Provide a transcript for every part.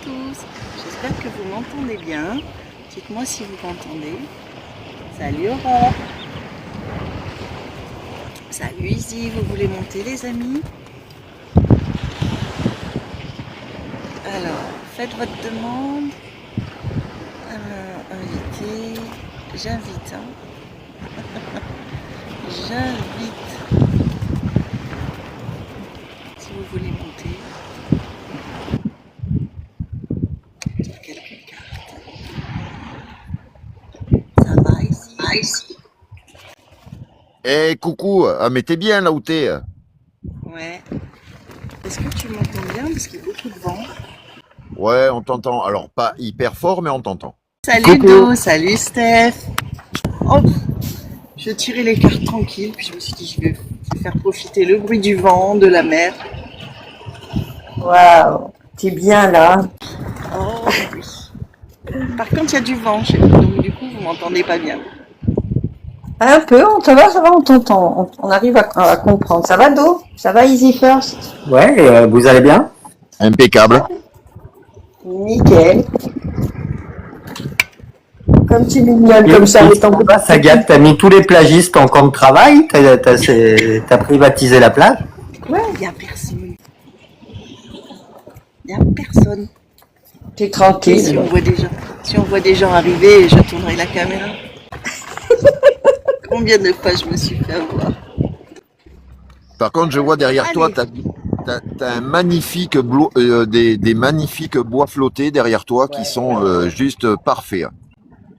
tous, j'espère que vous m'entendez bien. Dites-moi si vous m'entendez. Salut Aurore. Salut Izzy, vous voulez monter les amis? Alors, faites votre demande. Invité, j'invite. J'invite. Si vous voulez monter. Sur quelques cartes. Ça va ici? Eh, coucou, mais t'es bien là où t'es? Ouais. Est-ce que tu m'entends bien? Parce qu'il y a beaucoup de vent. Ouais, on t'entend. Alors, pas hyper fort, mais on t'entend. Salut Coucou. Do, salut Steph. Oh, je tirais les cartes tranquilles, puis je me suis dit je vais faire profiter le bruit du vent, de la mer. Waouh, t'es bien là. Oh oui. Par contre, il y a du vent chez vous, donc du coup, vous m'entendez pas bien. Un peu, ça va, on t'entend. On arrive à comprendre. Ça va, Do? Ça va, Easy First? Ouais, vous allez bien? Impeccable. Nickel. Comme tu es mignonne, comme ça, les temps. Ça gâte, t'as mis tous les plagistes en camp de travail, t'as privatisé la plage. Ouais, il n'y a personne. Il n'y a personne. T'es Et tranquille. si on voit des gens arriver, je tournerai la caméra. Combien de fois je me suis fait avoir? Par contre, je vois derrière toi, Allez. t'as un magnifique des magnifiques bois flottés derrière toi qui sont juste parfaits.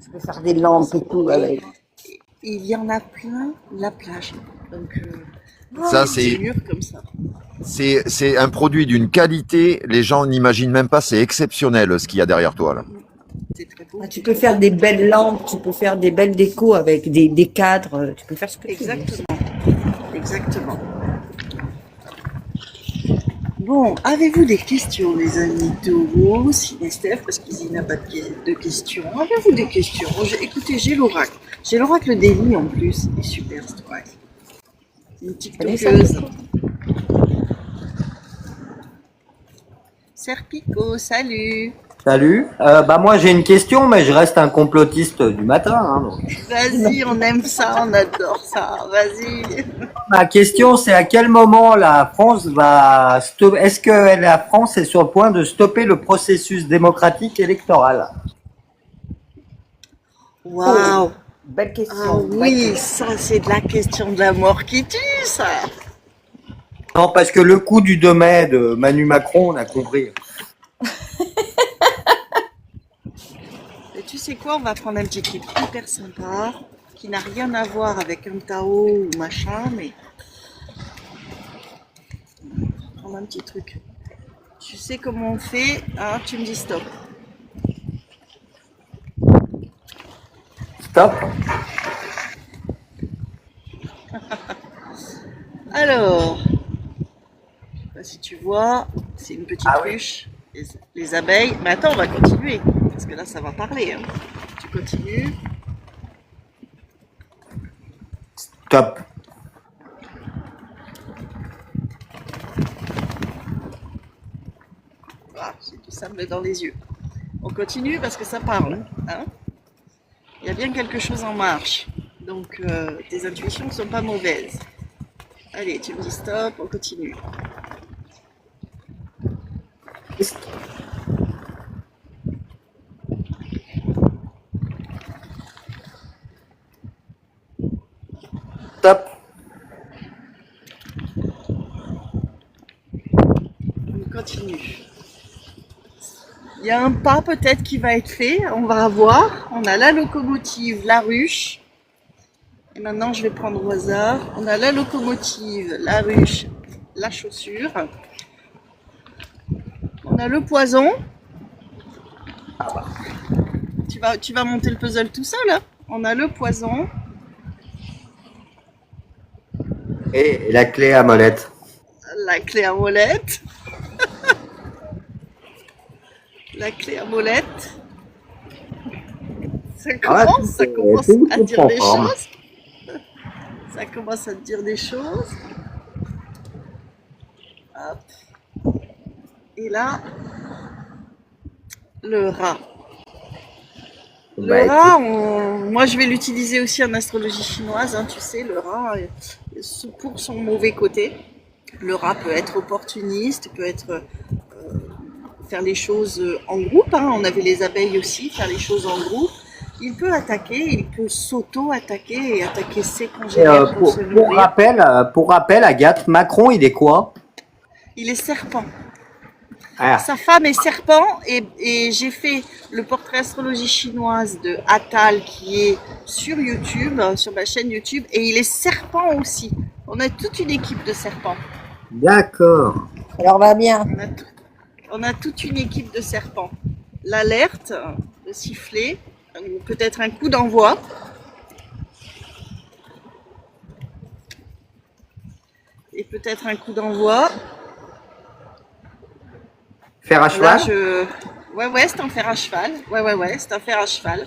Je peux faire des lampes et tout avec. Il y en a plein la plage. Donc, Ça, c'est mûr comme ça. c'est un produit d'une qualité, les gens n'imaginent même pas, c'est exceptionnel ce qu'il y a derrière toi là. C'est très beau. Ah, tu peux faire des belles lampes, tu peux faire des belles décos avec des cadres. Tu peux faire ce que tu veux. Exactement. Exactement. Bon, avez-vous des questions, les amis Taureau, Sylvie, Steph, parce qu'il n'a pas de questions. Avez-vous des questions? Écoutez, j'ai l'oracle. J'ai l'oracle d'Eli en plus. Il est super, cet oracle. Une TikTokeuse. Serpico, salut. Salut. Moi j'ai une question, mais je reste un complotiste du matin. Hein, donc. Vas-y, on aime ça, on adore ça. Vas-y. Ma question c'est à quel moment la France va stopper, est-ce que la France est sur le point de stopper le processus démocratique électoral? Waouh. Belle question. Ah oui, ça c'est de la question de la mort qui tue, ça. Non, parce que le coup du 2 mai de Manu Macron, on a compris. Et tu sais quoi, on va prendre un petit truc hyper sympa, qui n'a rien à voir avec un Tao ou machin, mais... On va prendre un petit truc. Tu sais comment on fait, hein, tu me dis stop. Stop. Alors, je sais pas si tu vois, c'est une petite ruche, les abeilles. Mais attends, on va continuer, parce que là ça va parler. Hein. Tu continues. Stop. Ah, j'ai du sable dans les yeux. On continue parce que ça parle. Hein. Il y a bien quelque chose en marche. Donc tes intuitions ne sont pas mauvaises. Allez, tu me dis stop, on continue. Stop. On continue. Il y a un pas peut-être qui va être fait, on va voir. On a la locomotive, la ruche. Et maintenant je vais prendre au hasard. On a la locomotive, la ruche, la chaussure. On a le poison. Tu vas monter le puzzle tout seul, hein. On a le poison. Et la clé à molette. La clé à molette. La clé à molette. Ça commence à dire des choses. Ça commence à te dire des choses. Hop. Et là, Le rat. Le Bah, rat, moi je vais l'utiliser aussi en astrologie chinoise, hein, tu sais, le rat, pour son mauvais côté. Le rat peut être opportuniste, peut être faire les choses en groupe, hein. On avait les abeilles aussi, faire les choses en groupe. Il peut attaquer, il peut s'auto-attaquer et attaquer ses congénères pour se nourrir. pour rappel, Agathe, Macron, il est quoi? Il est serpent. Ah, Sa femme est serpent et j'ai fait le portrait astrologie chinoise de Attal qui est sur YouTube, sur ma chaîne YouTube, et il est serpent aussi. On a toute une équipe de serpents. d'accord. Alors va bien. On a toute une équipe de serpents. L'alerte, le sifflet, peut-être un coup d'envoi. Et peut-être un coup d'envoi. Fer à Là, cheval? ouais, c'est un fer à cheval. Ouais, c'est un fer à cheval.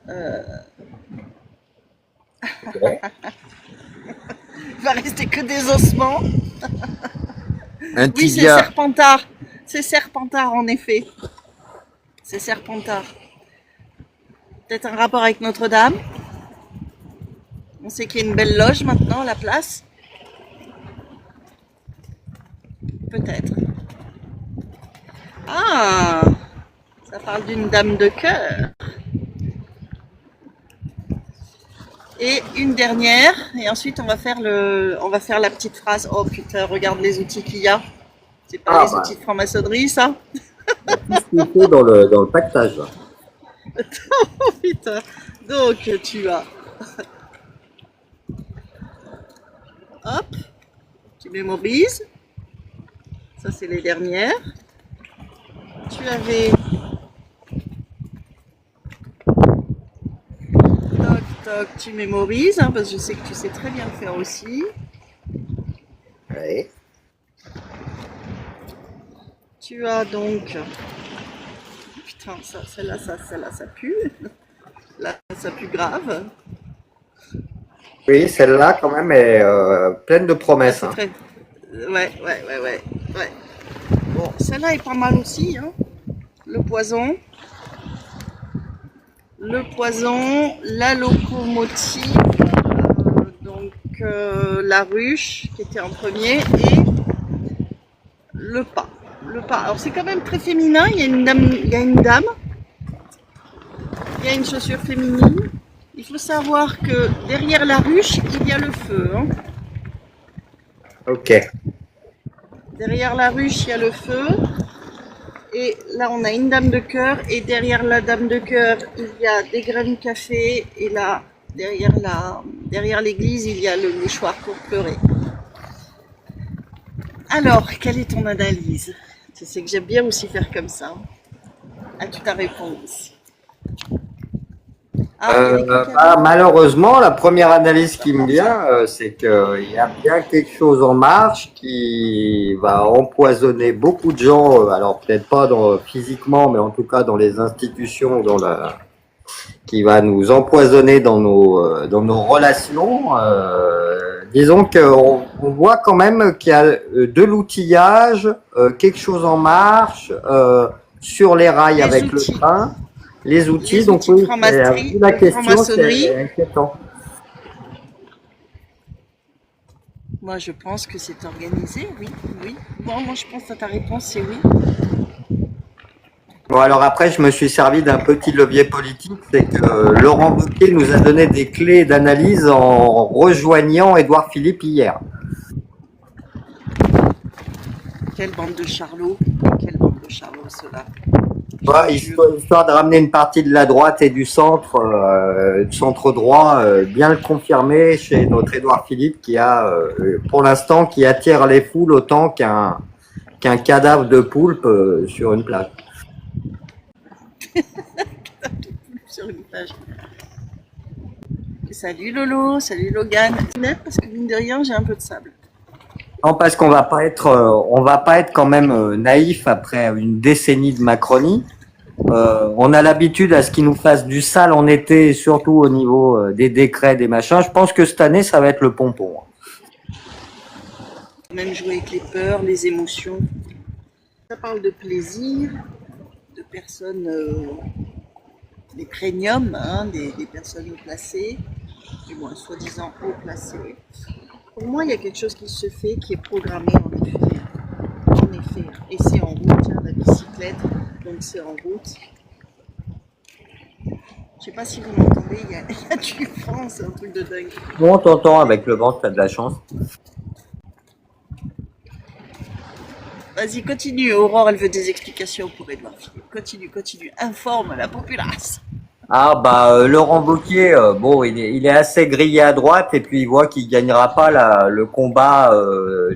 Il va rester que des ossements. Un Oui, c'est tibia, Serpentard. C'est Serpentard, en effet. C'est Serpentard. Peut-être un rapport avec Notre-Dame. On sait qu'il y a une belle loge maintenant à la place. Peut-être. Ah, ça parle d'une dame de cœur. Et une dernière, et ensuite on va faire la petite phrase. Oh putain, regarde les outils qu'il y a. C'est pas Ah, les bah, outils de franc-maçonnerie, ça? il faut dans le pactage, là. Oh putain. Donc tu as. Hop, tu mémorises. Ça c'est les dernières. Tu avais. Toc, toc, tu mémorises, hein, parce que je sais que tu sais très bien le faire aussi. Ouais. Tu as donc. Putain, celle-là, ça pue. Là, ça pue grave. Oui, celle-là, quand même, est pleine de Là, promesses, c'est hein. très. Ouais. Bon, celle-là est pas mal aussi, hein. Le poison. La locomotive, la ruche qui était en premier et le pas. Alors c'est quand même très féminin. Il y a une dame, il y a une chaussure féminine. Il faut savoir que derrière la ruche il y a le feu, hein. Ok. Derrière la ruche il y a le feu. Et là, on a une dame de cœur, et derrière la dame de cœur, il y a des grains de café, et là, derrière l'église, il y a le mouchoir pour pleurer. Alors, quelle est ton analyse? Tu sais que j'aime bien aussi faire comme ça. As-tu ta réponse? Ah, il y a des cacahuètes. Malheureusement, la première analyse qui me vient, c'est qu'il y a bien quelque chose en marche qui va empoisonner beaucoup de gens. Alors peut-être pas physiquement, mais en tout cas dans les institutions, qui va nous empoisonner dans nos relations. Disons qu'on voit quand même qu'il y a de l'outillage, quelque chose en marche, sur les rails Les avec outils. le train. Les outils, Les donc outils oui, de la question, franc-maçonnerie. c'est inquiétant. Moi, je pense que c'est organisé, oui. Bon, moi, je pense que ta réponse, c'est oui. Bon, alors après, je me suis servi d'un petit levier politique, c'est que Laurent Wauquiez nous a donné des clés d'analyse en rejoignant Édouard Philippe hier. Quelle bande de charlots. Quelle bande de charlots, ceux-là. Ouais, histoire de ramener une partie de la droite et du centre droit, bien le confirmer chez notre Édouard Philippe qui a, pour l'instant, qui attire les foules autant qu'un cadavre de poulpe sur une plage. Sur une page. Salut Lolo, salut Logan. C'est net parce que mine de rien, j'ai un peu de sable. Non, parce qu'on va pas être quand même naïf après une décennie de Macronie. On a l'habitude à ce qu'ils nous fassent du sale en été, surtout au niveau des décrets, des machins. Je pense que cette année, ça va être le pompon. Même jouer avec les peurs, les émotions. Ça parle de plaisir. de personnes, des premiums, hein, des personnes haut placées, du moins soi-disant haut placées. Pour moi, il y a quelque chose qui se fait, qui est programmé en effet. En effet. Et c'est en route, hein, la bicyclette, donc c'est en route. Je sais pas si vous m'entendez, il y a du vent, c'est un truc de dingue. Bon, on t'entend avec le vent, tu as de la chance. Vas-y, continue. Aurore, elle veut des explications pour Edouard Philippe. Continue. Informe la populace. Ah bah Laurent Wauquiez, bon, il est assez grillé à droite et puis il voit qu'il gagnera pas le combat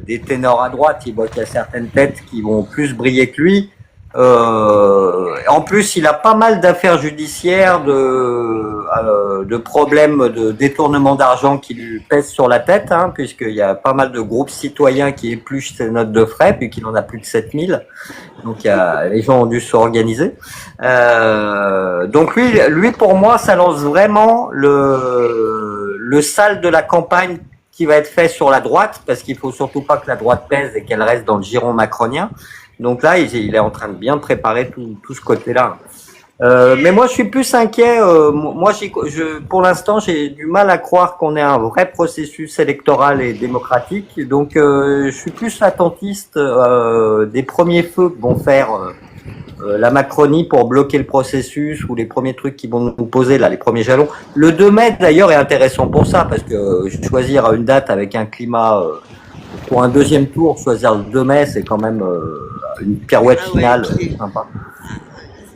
des ténors à droite. Il voit qu'il y a certaines têtes qui vont plus briller que lui. En plus, il a pas mal d'affaires judiciaires, de problèmes de détournement d'argent qui lui pèsent sur la tête, hein, puisqu'il y a pas mal de groupes citoyens qui épluchent ses notes de frais, puis qu'il en a plus de 7000. Donc les gens ont dû s'organiser. Donc lui pour moi, ça lance vraiment le sale de la campagne qui va être fait sur la droite, parce qu'il faut surtout pas que la droite pèse et qu'elle reste dans le giron macronien. Donc là, il est en train de bien préparer tout ce côté-là. Mais moi, je suis plus inquiet. Moi, pour l'instant, j'ai du mal à croire qu'on ait un vrai processus électoral et démocratique. Donc, je suis plus attentiste des premiers feux que vont faire la Macronie pour bloquer le processus, ou les premiers trucs qu'ils vont nous poser, là, les premiers jalons. Le 2 mai, d'ailleurs, est intéressant pour ça, parce que choisir une date avec un climat... pour un deuxième tour, choisir le 2 mai, c'est quand même une pirouette finale sympa.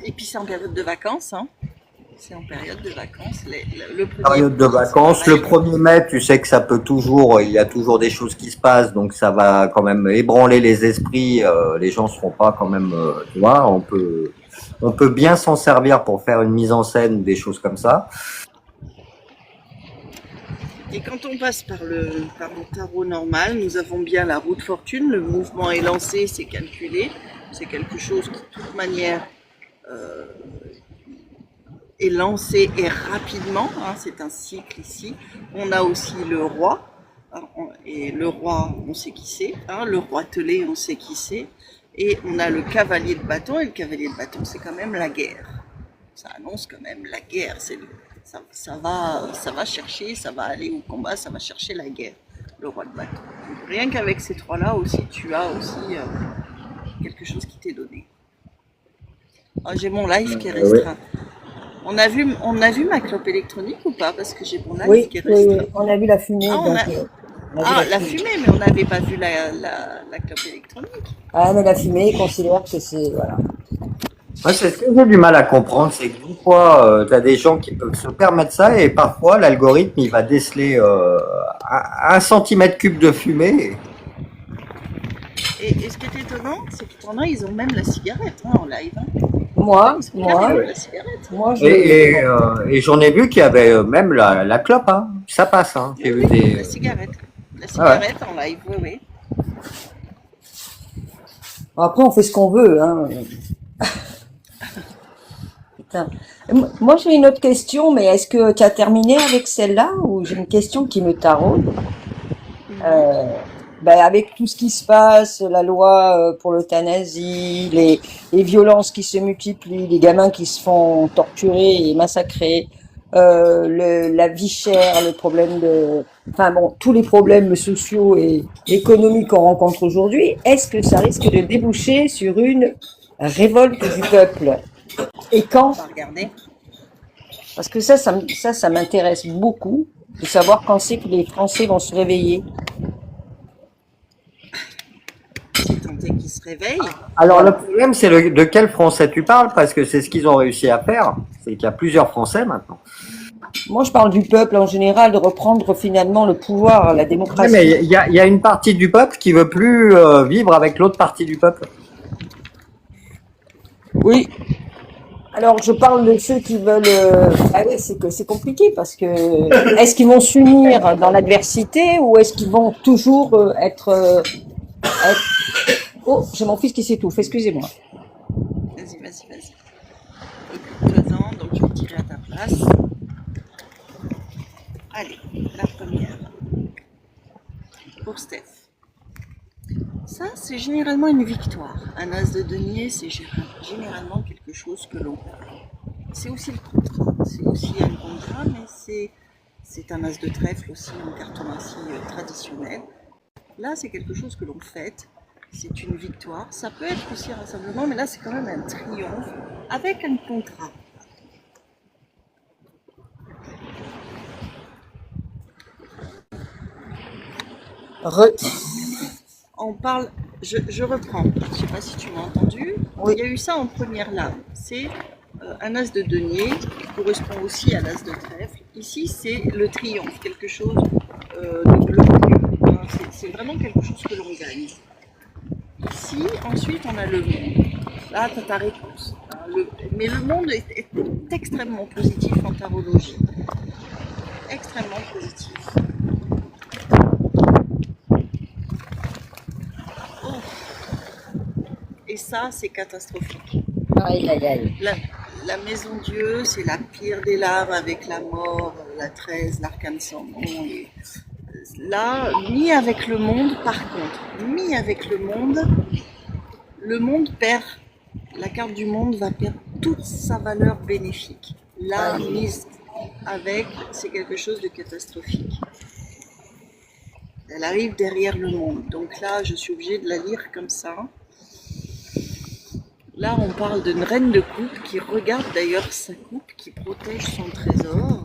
Et puis c'est en période de vacances, hein. C'est en période de vacances. Période de vacances. Le 1er mai, tu sais que ça peut toujours, il y a toujours des choses qui se passent, donc ça va quand même ébranler les esprits. Les gens seront pas quand même, tu vois, on peut bien s'en servir pour faire une mise en scène, des choses comme ça. Et quand on passe par le tarot normal, nous avons bien la roue de fortune, le mouvement est lancé, c'est calculé, c'est quelque chose qui de toute manière est lancé et rapidement, hein, c'est un cycle ici. On a aussi le roi, hein, et le roi on sait qui c'est, hein, le roi telé on sait qui c'est, et on a le cavalier de bâton, et le cavalier de bâton c'est quand même la guerre. Ça annonce quand même la guerre, ça va chercher, ça va aller au combat, ça va chercher la guerre, le roi de bâton. Donc, rien qu'avec ces trois-là aussi, tu as aussi quelque chose qui t'est donné. Oh, j'ai mon live qui est restreint. On a vu ma clope électronique ou pas? Parce que j'ai mon live qui est restreint. Oui, on a vu la fumée. La fumée, mais on n'avait pas vu la clope électronique. Ah, mais la fumée, considère que c'est... Voilà. Ouais, c'est ce que j'ai du mal à comprendre, c'est que des fois, tu as des gens qui peuvent se permettre ça, et parfois l'algorithme il va déceler 1 centimètre cube de fumée. Et ce qui est étonnant, c'est que pendant ils ont même la cigarette, hein, en live. Hein. Moi, la cigarette. Et j'en ai vu qu'il y avait même la clope, hein. Ça passe. Hein. J'ai vu des... La cigarette en live, oui. Après, on fait ce qu'on veut. Hein. Putain. Moi, j'ai une autre question, mais est-ce que tu as terminé avec celle-là, ou j'ai une question qui me taraude? Avec tout ce qui se passe, la loi pour l'euthanasie, les violences qui se multiplient, les gamins qui se font torturer et massacrer, la vie chère, le problème tous les problèmes sociaux et économiques qu'on rencontre aujourd'hui, est-ce que ça risque de déboucher sur une révolte du peuple? Et quand? On va regarder. Parce que ça m'intéresse beaucoup de savoir quand c'est que les Français vont se réveiller. C'est tenté qu'ils se réveillent. Alors le problème, c'est de quel Français tu parles, parce que c'est ce qu'ils ont réussi à faire, c'est qu'il y a plusieurs Français maintenant. Moi, je parle du peuple en général, de reprendre finalement le pouvoir, la démocratie. Oui, mais il y a une partie du peuple qui veut plus vivre avec l'autre partie du peuple. Oui. Alors, je parle de ceux qui veulent... c'est compliqué, parce que... Est-ce qu'ils vont s'unir dans l'adversité, ou est-ce qu'ils vont toujours être... Oh, j'ai mon fils qui s'étouffe, excusez-moi. Vas-y. Occupe-toi-en, donc je vais tirer à ta place. Allez, la première. Pour Steph. Ça, c'est généralement une victoire. Un as de denier, c'est généralement quelque chose que l'on... C'est aussi le contrat. C'est aussi un contrat, mais c'est un as de trèfle aussi en cartomancie traditionnelle. Là, c'est quelque chose que l'on fête. C'est une victoire. Ça peut être aussi un rassemblement, mais là, c'est quand même un triomphe avec un contrat. On parle, je reprends, je ne sais pas si tu m'as entendu. Oui. Il y a eu ça en première lame. C'est un as de denier qui correspond aussi à l'as de trèfle. Ici, c'est le triomphe, quelque chose de glorieux. C'est vraiment quelque chose que l'on gagne. Ici, ensuite, on a le monde. Là, tu as ta réponse. Mais le monde est extrêmement positif en tarologie. Extrêmement positif. Et ça, c'est catastrophique. Aïe, aïe, aïe. La maison Dieu, c'est la pire des lames avec la mort, la 13, l'arcane sans nom. Et là, mis avec le monde, par contre, mis avec le monde perd, la carte du monde va perdre toute sa valeur bénéfique. Là, mise avec, c'est quelque chose de catastrophique. Elle arrive derrière le monde. Donc là, je suis obligée de la lire comme ça. Là, on parle d'une reine de coupe qui regarde d'ailleurs sa coupe, qui protège son trésor,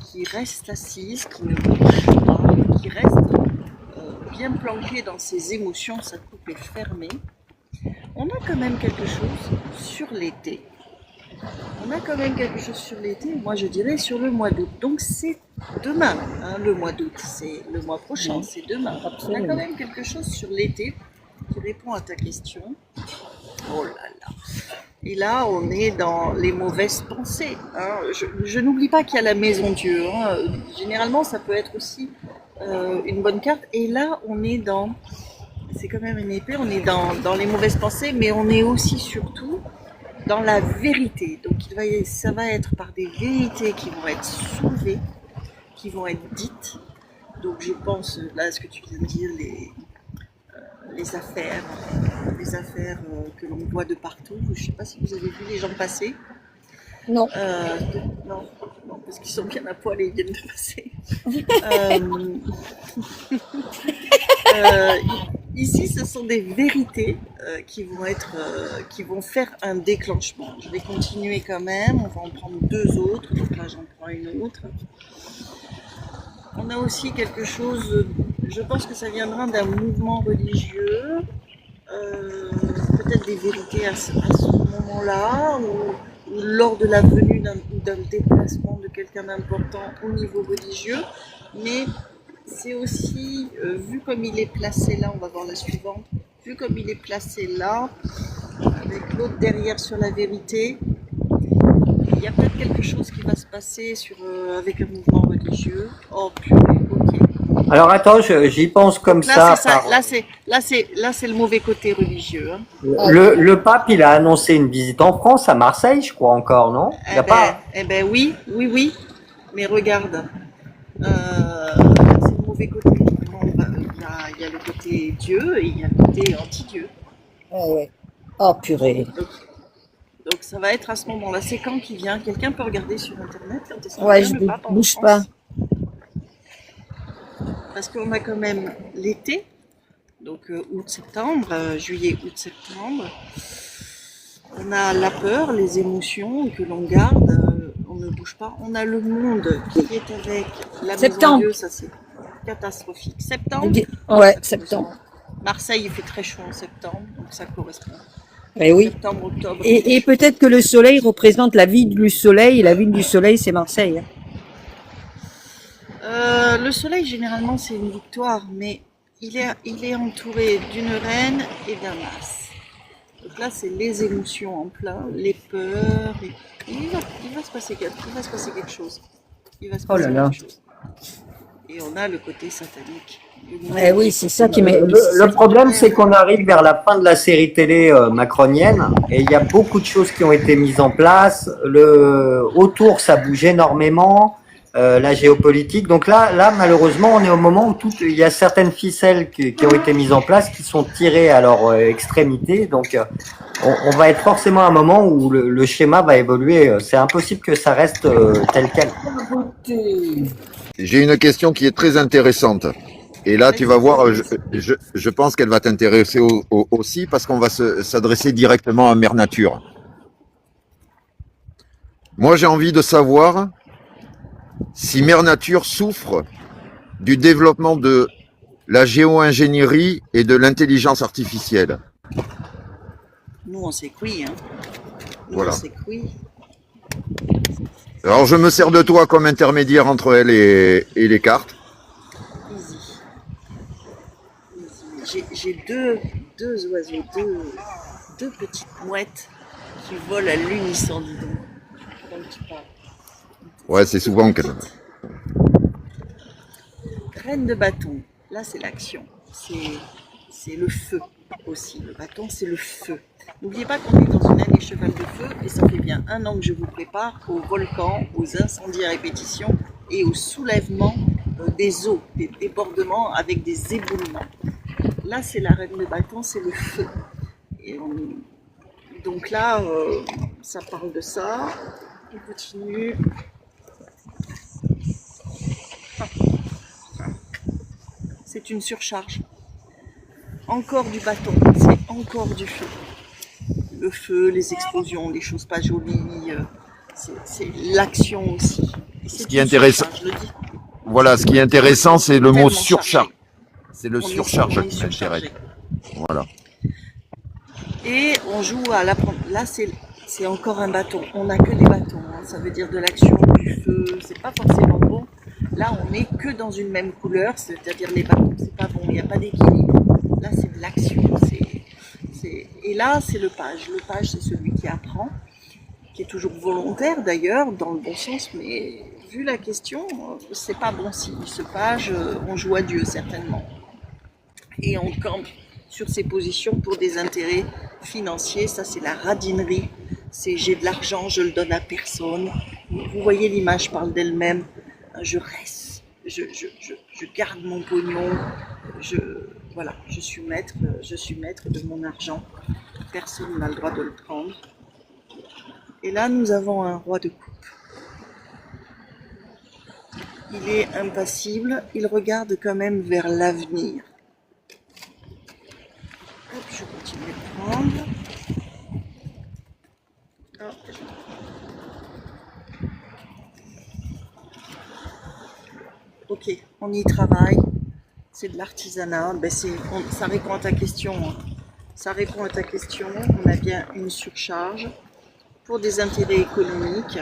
qui reste assise, qui ne bouge pas, qui reste bien planquée dans ses émotions. Sa coupe est fermée. On a quand même quelque chose sur l'été. Moi, je dirais sur le mois d'août. Donc, c'est demain, hein, le mois d'août. C'est le mois prochain, c'est demain. On a quand même quelque chose sur l'été qui répond à ta question. Oh là là. Et là, on est dans les mauvaises pensées. Hein. Je n'oublie pas qu'il y a la maison Dieu. Hein. Généralement, ça peut être aussi une bonne carte. Et là, on est dans... C'est quand même une épée. On est dans les mauvaises pensées, mais on est aussi surtout dans la vérité. Donc, ça va être par des vérités qui vont être soulevées, qui vont être dites. Donc, je pense, là, ce que tu viens de dire, les affaires que l'on voit de partout. Je ne sais pas si vous avez vu les gens passer. Non. Non, parce qu'ils sont bien à poil et ils viennent de passer. Ici, ce sont des vérités qui vont faire un déclenchement. Je vais continuer quand même. On va en prendre deux autres. Donc là, j'en prends une autre. On a aussi quelque chose, je pense que ça viendra d'un mouvement religieux, peut-être des vérités à ce moment-là, ou lors de la venue d'un déplacement de quelqu'un d'important au niveau religieux. Mais c'est aussi, vu comme il est placé là, on va voir la suivante, vu comme il est placé là, avec l'autre derrière sur la vérité, il y a peut-être quelque chose qui va se passer avec un mouvement religieux. Oh purée, ok. Alors attends, j'y pense comme là, ça. Là, c'est le mauvais côté religieux. Hein. Le pape, il a annoncé une visite en France, à Marseille, je crois encore, non? Eh ben oui. Mais regarde, c'est le mauvais côté. Il y a le côté Dieu et il y a le côté anti-Dieu. Ouais. Oh purée. Donc ça va être à ce moment-là. C'est quand qui vient? Quelqu'un peut regarder sur internet quand est-ce Ouais, qu'il je vient, le pape en bouge France. pas. Parce qu'on a quand même l'été, donc août-septembre, juillet, août-septembre. On a la peur, les émotions que l'on garde, on ne bouge pas. On a le monde qui est avec la maison Dieu, ça c'est catastrophique. Septembre. Ouais, septembre. Marseille, il fait très chaud en septembre, donc ça correspond. Eh oui. Septembre, octobre. Et peut-être que le soleil représente la ville du soleil, et la ville du soleil, c'est Marseille. Le soleil, généralement, c'est une victoire, mais il est entouré d'une reine et d'un as. Donc là, c'est les émotions en plein, les peurs. Il va se passer quelque chose. Et on a le côté satanique. Eh oui, c'est ça qui m'est... Le problème, c'est qu'on arrive vers la fin de la série télé macronienne et il y a beaucoup de choses qui ont été mises en place. Autour, ça bouge énormément. la géopolitique. Donc là, malheureusement, on est au moment où il y a certaines ficelles qui ont été mises en place qui sont tirées à leur extrémité. Donc, on va être forcément à un moment où le schéma va évoluer. C'est impossible que ça reste tel quel. J'ai une question qui est très intéressante. Et là, tu vas voir, je pense qu'elle va t'intéresser aussi parce qu'on va s'adresser directement à Mère Nature. Moi, j'ai envie de savoir si Mère Nature souffre du développement de la géo-ingénierie et de l'intelligence artificielle. Nous, on sait que oui. Hein. Nous, Voilà. on sait que oui. Alors, je me sers de toi comme intermédiaire entre elle et les cartes. Easy. J'ai deux oiseaux, deux petites mouettes qui volent à l'unisson, dis donc. Pendant que tu parles. Ouais, c'est souvent qu'elle... Reine de bâton, là c'est l'action, c'est le feu aussi. Le bâton, c'est le feu. N'oubliez pas qu'on est dans une année cheval de feu et ça fait bien 1 an que je vous prépare aux volcans, aux incendies à répétition et au soulèvement des eaux, des débordements avec des éboulements. Là, c'est la reine de bâton, c'est le feu. Donc là, ça parle de ça. On continue. C'est une surcharge. Encore du bâton, c'est encore du feu. Le feu, les explosions, les choses pas jolies, c'est l'action aussi. Ce qui est intéressant, voilà, ce qui est intéressant, c'est le mot surcharge. C'est le surcharge qui m'intéresse. Voilà. Et on joue à l'apprendre. Là, c'est encore un bâton. On n'a que des bâtons. Hein. Ça veut dire de l'action, du feu. C'est pas forcément bon. Là, on n'est que dans une même couleur, c'est-à-dire les bâtons, c'est pas bon, il n'y a pas d'équilibre. Là, c'est de l'action. Et là, c'est le page. Le page, c'est celui qui apprend, qui est toujours volontaire d'ailleurs, dans le bon sens, mais vu la question, c'est pas bon signe. Ce page, on joue à Dieu certainement. Et on campe sur ses positions pour des intérêts financiers. Ça, c'est la radinerie. C'est j'ai de l'argent, je le donne à personne. Vous voyez, l'image parle d'elle-même. Je reste, je garde mon pognon, voilà, je suis maître de mon argent, personne n'a le droit de le prendre. Et là, nous avons un roi de coupe. Il est impassible, il regarde quand même vers l'avenir. Hop, je continue de prendre. Hop. Ok, on y travaille, c'est de l'artisanat, ça répond à ta question. Hein. Ça répond à ta question, on a bien une surcharge pour des intérêts économiques.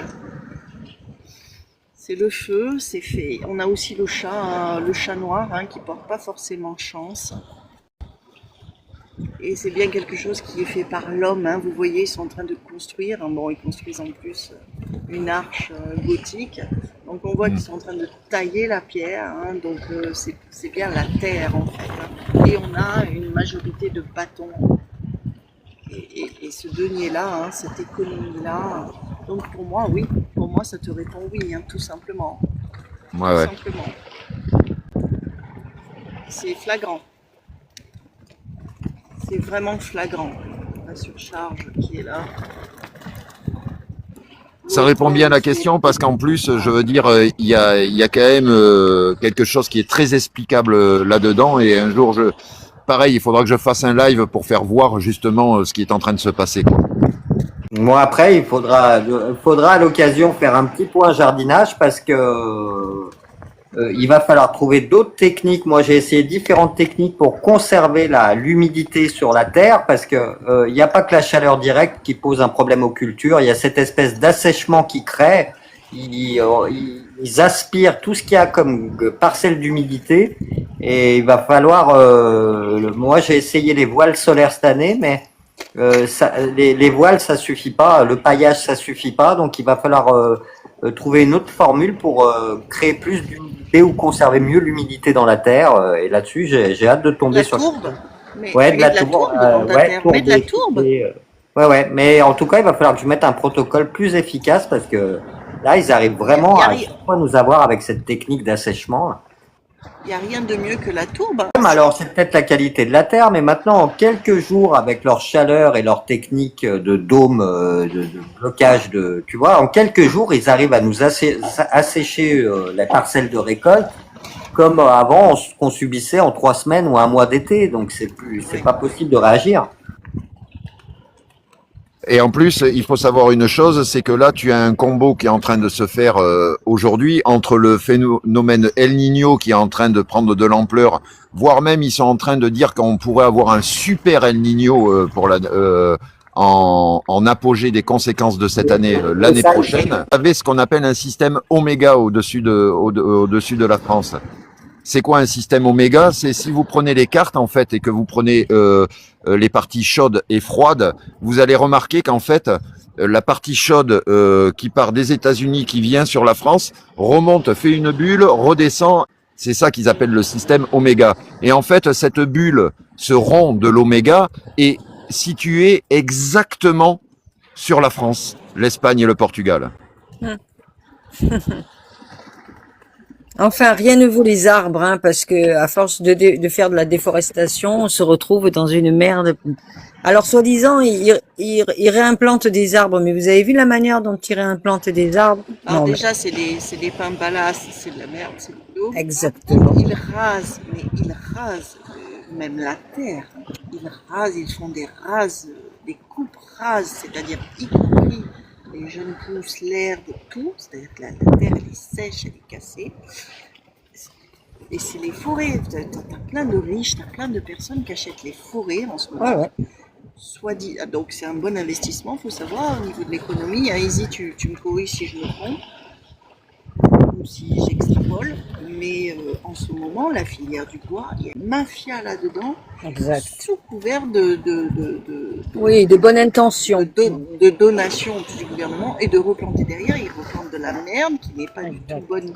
C'est le feu, c'est fait. On a aussi le chat noir hein, qui porte pas forcément chance. Et c'est bien quelque chose qui est fait par l'homme. Hein. Vous voyez, ils sont en train de construire. Bon, ils construisent en plus une arche gothique. Donc on voit qu'ils sont en train de tailler la pierre. Hein. Donc c'est bien la terre en fait. Hein. Et on a une majorité de bâtons. Et ce denier-là, hein, cette économie-là. Donc pour moi, oui. Pour moi, ça te répond oui, hein, tout simplement. Ouais. Tout simplement. C'est flagrant. C'est vraiment flagrant, la surcharge qui est là. Ça répond bien à la question parce qu'en plus, je veux dire, il y a quand même quelque chose qui est très explicable là-dedans et un jour, pareil, il faudra que je fasse un live pour faire voir justement ce qui est en train de se passer, quoi. Moi, après, il faudra à l'occasion faire un petit point jardinage parce que il va falloir trouver d'autres techniques. Moi, j'ai essayé différentes techniques pour conserver l'humidité sur la terre parce que il n'y a pas que la chaleur directe qui pose un problème aux cultures. Il y a cette espèce d'assèchement qui crée. Ils aspirent tout ce qu'il y a comme parcelle d'humidité et il va falloir. Moi, j'ai essayé les voiles solaires cette année, mais les voiles, ça suffit pas. Le paillage, ça suffit pas. Donc, il va falloir trouver une autre formule pour créer plus d'humidité ou conserver mieux l'humidité dans la terre. Et là-dessus, j'ai hâte de tomber La sur tourbe. de la tourbe. Mais de la tourbe. Ouais, mais en tout cas, il va falloir que je mette un protocole plus efficace parce que Là, ils arrivent vraiment Y a à rien. chaque fois nous avoir avec cette technique d'assèchement. Il n'y a rien de mieux que la tourbe. Alors, c'est peut-être la qualité de la terre, mais maintenant, en quelques jours, avec leur chaleur et leur technique de dôme, de blocage, tu vois, en quelques jours, ils arrivent à nous assécher les parcelles de récolte, comme avant, qu'on subissait en 3 semaines ou un mois d'été. Donc, c'est pas possible de réagir. Et en plus, il faut savoir une chose, c'est que là, tu as un combo qui est en train de se faire aujourd'hui entre le phénomène El Niño qui est en train de prendre de l'ampleur, voire même ils sont en train de dire qu'on pourrait avoir un super El Niño en apogée des conséquences de cette année l'année prochaine. Vous avez ce qu'on appelle un système Oméga au-dessus de la France. C'est quoi un système Oméga? C'est si vous prenez les cartes en fait et que vous prenez les parties chaudes et froides, vous allez remarquer qu'en fait la partie chaude qui part des États-Unis, qui vient sur la France, remonte, fait une bulle, redescend. C'est ça qu'ils appellent le système Oméga. Et en fait, cette bulle, ce rond de l'Oméga, est situé exactement sur la France, l'Espagne et le Portugal. Enfin, rien ne vaut les arbres, hein, parce que à force de faire de la déforestation, on se retrouve dans une merde. Alors, soi-disant, ils réimplantent des arbres, mais vous avez vu la manière dont ils réimplantent des arbres? Alors Non, déjà, c'est des pampalas, c'est de la merde, c'est de l'eau. exactement. Ils rasent, mais ils rasent même la terre. Ils rasent, ils font des rases, des coupes rases, c'est-à-dire y compris les jeunes pousses, l'herbe, tout. C'est-à-dire que la terre, elle est sèche, elle est cassée. Et c'est les forêts. T'as plein de riches, t'as plein de personnes qui achètent les forêts en ce moment. Ouais. Donc c'est un bon investissement, faut savoir, au niveau de l'économie. Izzy, tu me corriges si je me trompe, ou si j'extrapole, mais en ce moment, la filière du bois, il y a une mafia là-dedans, Exact. sous couvert Oui, de bonnes intentions. de donations du gouvernement, et de replanter derrière. Ils replantent de la merde qui n'est pas du tout bonne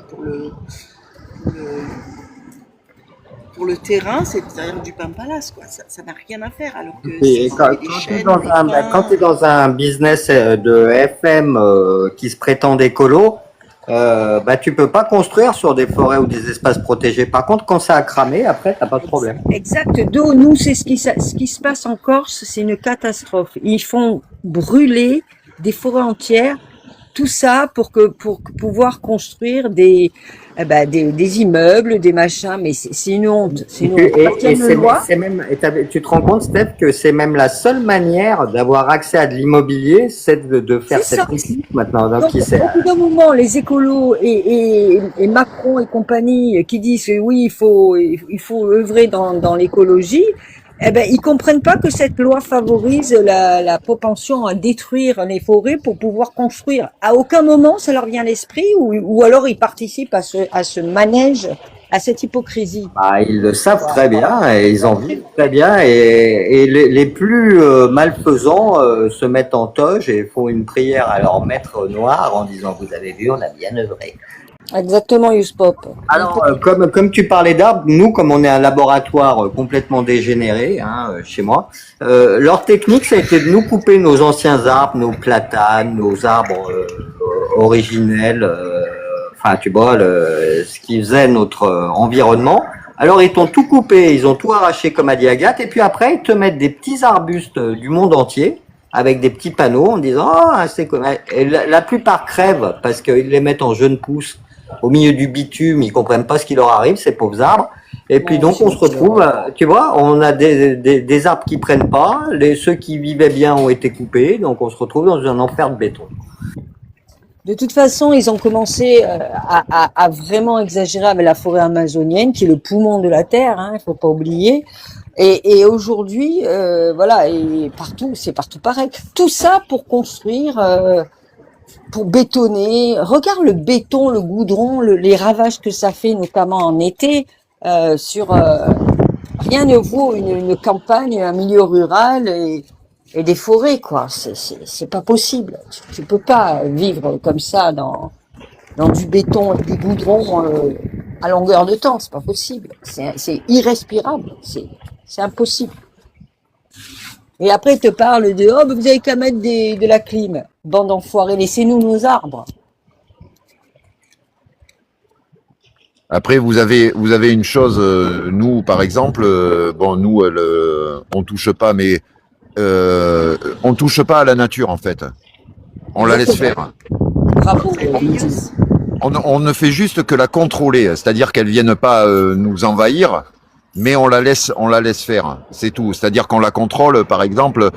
pour le terrain, c'est-à-dire du pain palace, quoi. Ça n'a rien à faire, alors que Et quand tu es dans un business de FM qui se prétend écolo, tu peux pas construire sur des forêts ou des espaces protégés. Par contre, quand ça a cramé, après, t'as pas de problème. Exact. D'eau, nous, c'est ce qui se passe en Corse, c'est une catastrophe. Ils font brûler des forêts entières, tout ça pour pouvoir construire des immeubles, des machins, mais c'est une honte. C'est une honte. C'est même, tu te rends compte, Steph, que c'est même la seule manière d'avoir accès à de l'immobilier, c'est de faire cette technique maintenant. Donc, au bout d'un moment, les écolos et Macron et compagnie qui disent que oui, il faut œuvrer dans l'écologie, ils comprennent pas que cette loi favorise la propension à détruire les forêts pour pouvoir construire. À aucun moment ça leur vient à l'esprit, ou alors ils participent à ce manège, à cette hypocrisie. Ils le savent très bien et ils en vivent très bien, et les plus malfaisants se mettent en toge et font une prière à leur maître noir en disant: vous avez vu, on a bien œuvré. Exactement, Youspop. Alors, comme tu parlais d'arbres, nous, comme on est un laboratoire complètement dégénéré, chez moi, leur technique, ça a été de nous couper nos anciens arbres, nos platanes, nos arbres originels, tu vois, ce qui faisait notre environnement. Alors, ils t'ont tout coupé, ils ont tout arraché, comme a dit Agathe, et puis après, ils te mettent des petits arbustes du monde entier, avec des petits panneaux, en disant: c'est comme... Et la plupart crèvent, parce qu'ils les mettent en jeunes pousses, au milieu du bitume, ils comprennent pas ce qui leur arrive, ces pauvres arbres. Et puis donc on se retrouve, tu vois, on a des arbres qui prennent pas, ceux qui vivaient bien ont été coupés, donc on se retrouve dans un enfer de béton. De toute façon, ils ont commencé à vraiment exagérer avec la forêt amazonienne, qui est le poumon de la terre, il faut pas oublier. Et aujourd'hui, et c'est partout pareil. Tout ça pour construire, pour bétonner. Regarde le béton, le goudron, les ravages que ça fait, notamment en été, rien ne vaut une campagne, un milieu rural et des forêts, quoi. C'est pas possible. Tu peux pas vivre comme ça dans du béton et du goudron à longueur de temps. C'est pas possible. C'est irrespirable. C'est impossible. Et après, ils te parlent de: vous avez qu'à mettre de la clim. Bande d'enfoirés, laissez-nous nos arbres. Après, vous avez une chose, nous, par exemple, bon, nous, on touche pas, mais on touche pas à la nature, en fait. On la laisse faire. Bravo. On ne fait juste que la contrôler, c'est-à-dire qu'elle vienne pas nous envahir, mais on la laisse faire. C'est tout. C'est-à-dire qu'on la contrôle, par exemple,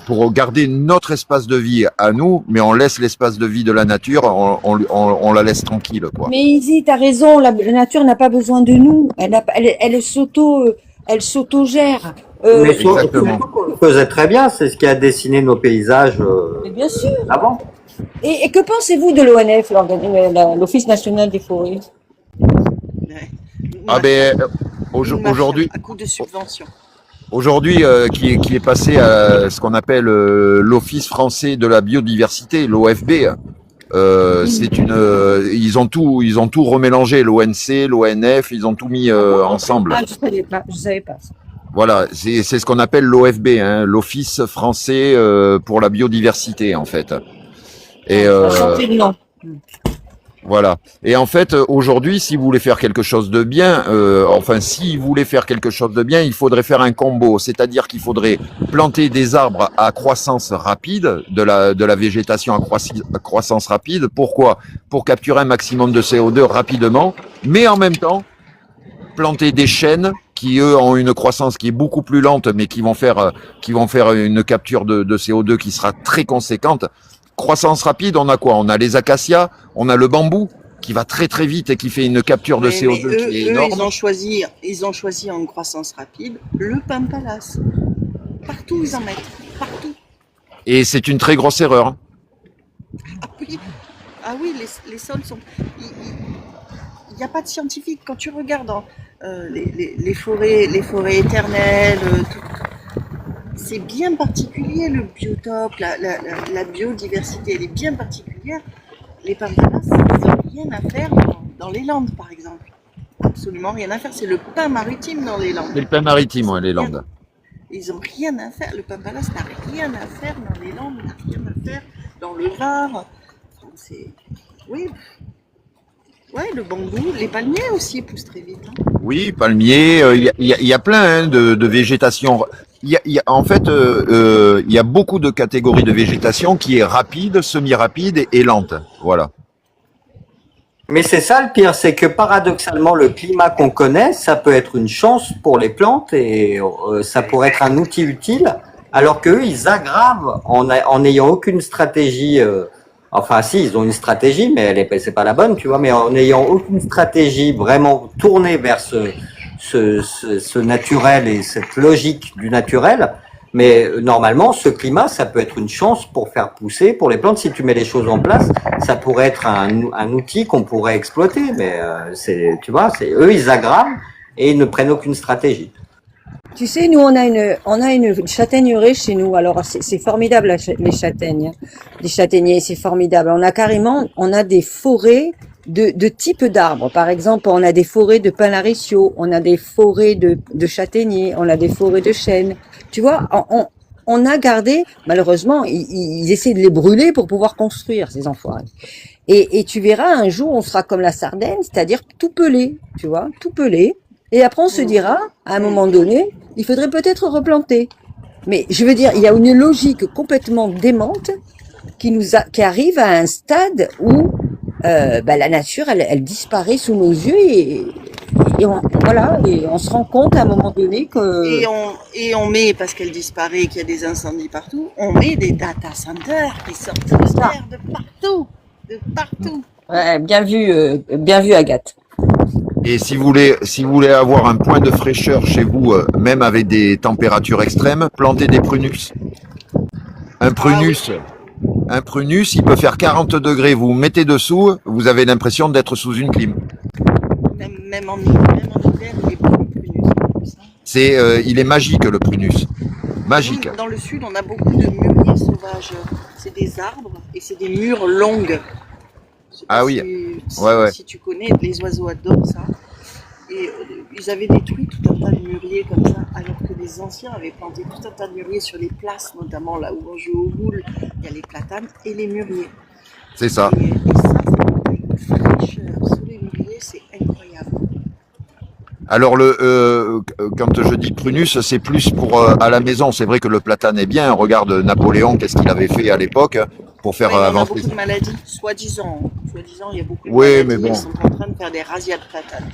pour garder notre espace de vie à nous, mais on laisse l'espace de vie de la nature, on la laisse tranquille, quoi. Mais Izzy, t'as raison, la nature n'a pas besoin de nous. Elle s'auto-gère. Mais Exactement. surtout qu'on le faisait très bien, c'est ce qui a dessiné nos paysages Mais bien sûr. avant. Et que pensez-vous de l'ONF, l'Office national des forêts? Ouais. Ah ben, Aujourd'hui, à coup de subvention. aujourd'hui, qui est passé à ce qu'on appelle l'Office français de la biodiversité, l'OFB. Ils ont tout remélangé, l'ONC, l'ONF, ils ont tout mis ensemble. Ah, je savais pas ça. Voilà, c'est ce qu'on appelle l'OFB, hein, l'Office français pour la biodiversité, en fait. Et Non. voilà. Et en fait, aujourd'hui, si vous voulez faire quelque chose de bien, si vous voulez faire quelque chose de bien, il faudrait faire un combo, c'est-à-dire qu'il faudrait planter des arbres à croissance rapide, de la végétation à croissance rapide. Pourquoi? Pour capturer un maximum de CO2 rapidement, mais en même temps, planter des chênes qui, eux, ont une croissance qui est beaucoup plus lente, mais qui vont faire une capture de CO2 qui sera très conséquente. Croissance rapide, on a quoi? On a les acacias, on a le bambou qui va très très vite et qui fait une capture de CO2 qui est énorme. Ils ont choisi en croissance rapide le pampalace. Partout ils en mettent, partout. Et c'est une très grosse erreur. Ah oui, les sols sont. Il n'y a pas de scientifique quand tu regardes les forêts éternelles. C'est bien particulier le biotope, la biodiversité, elle est bien particulière. Les pampalaces, ils n'ont rien à faire dans les Landes, par exemple. Absolument rien à faire. C'est le pin maritime dans les Landes. C'est le pin maritime, ouais, les Landes. Ils n'ont rien à faire. Le pampalace n'a rien à faire dans les Landes, n'a rien à faire dans le Var. Oui. Ouais, le bambou, les palmiers aussi poussent très vite. Hein. Oui, palmiers, il y a plein de végétation. En fait, il y a beaucoup de catégories de végétation qui est rapide, semi-rapide et lente. Voilà. Mais c'est ça le pire, c'est que paradoxalement, le climat qu'on connaît, ça peut être une chance pour les plantes et ça pourrait être un outil utile, alors qu'eux, ils aggravent en n'ayant aucune stratégie. Enfin, si, ils ont une stratégie, mais c'est pas la bonne, tu vois. Mais en n'ayant aucune stratégie vraiment tournée vers ce naturel et cette logique du naturel. Mais normalement, ce climat, ça peut être une chance pour faire pousser, pour les plantes. Si tu mets les choses en place, ça pourrait être un outil qu'on pourrait exploiter. Mais tu vois, eux, ils aggravent et ils ne prennent aucune stratégie. Tu sais, nous, on a une châtaigneraie chez nous. Alors, c'est formidable, les châtaignes. Les châtaigniers, c'est formidable. On a des forêts de types d'arbres. Par exemple, on a des forêts de pins laricio, on a des forêts de châtaigniers, on a des forêts de chênes. Tu vois, on a gardé, malheureusement, ils essaient de les brûler pour pouvoir construire, ces enfoirés. Et tu verras, un jour, on sera comme la Sardaigne, c'est-à-dire tout pelé, tu vois, tout pelé. Et après, on se dira, à un moment donné, il faudrait peut-être replanter. Mais je veux dire, il y a une logique complètement démente qui arrive à un stade où la nature, elle disparaît sous nos yeux et on se rend compte à un moment donné que... Et on met, parce qu'elle disparaît, qu'il y a des incendies partout, on met des data centers qui sortent de terre de partout. De partout. Ouais, bien vu, Agathe. Et si vous voulez avoir un point de fraîcheur chez vous, même avec des températures extrêmes, plantez des prunus. Un prunus, il peut faire 40 degrés. Vous mettez dessous, vous avez l'impression d'être sous une clim. Même en hiver, il est beaucoup prunus. Il est magique le prunus. Magique. Oui, dans le sud, on a beaucoup de mûriers sauvages. C'est des arbres et c'est des mûres longues. Ah oui. Si tu connais, les oiseaux adorent ça. Et ils avaient détruit tout un tas de mûriers comme ça, alors que les anciens avaient planté tout un tas de mûriers sur les places, notamment là où on joue au boule. Il y a les platanes et les mûriers. C'est ça. Et ça, c'est une fraîcheur sous les mûriers, c'est Alors quand je dis prunus, c'est plus pour à la maison. C'est vrai que le platane est bien. Regarde Napoléon, qu'est-ce qu'il avait fait à l'époque pour faire Ouais, mais on a avancer. beaucoup de maladies, soi-disant. Soi-disant, il y a beaucoup de Oui, maladies. mais bon. Ils sont en train de faire des razzias de platane.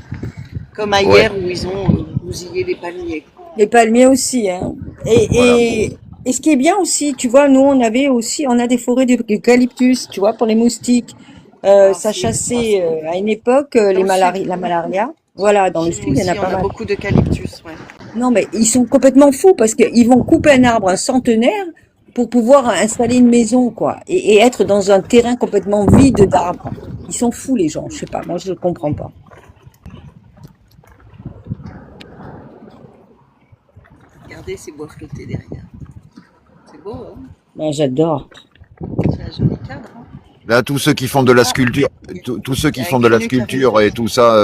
Comme Ouais. ailleurs où ils ont bousillé les palmiers. Les palmiers aussi, hein. Voilà. Et ce qui est bien aussi, tu vois, nous on a des forêts d'eucalyptus, tu vois, pour les moustiques. Ça chassait à une époque la malaria. Voilà, dans le Chez nous sud, il y en a aussi, pas on a mal. beaucoup d'eucalyptus. Ouais. Non, mais ils sont complètement fous parce qu'ils vont couper un arbre, un centenaire, pour pouvoir installer une maison, quoi, et être dans un terrain complètement vide d'arbres. Ils sont fous, les gens. Je sais pas, moi je ne comprends pas. Regardez ces bois flottés derrière. C'est beau, hein? Ben, j'adore. C'est un joli cadre. Hein? Là, tous ceux qui font de la sculpture, tous ceux qui font de la sculpture et tout ça,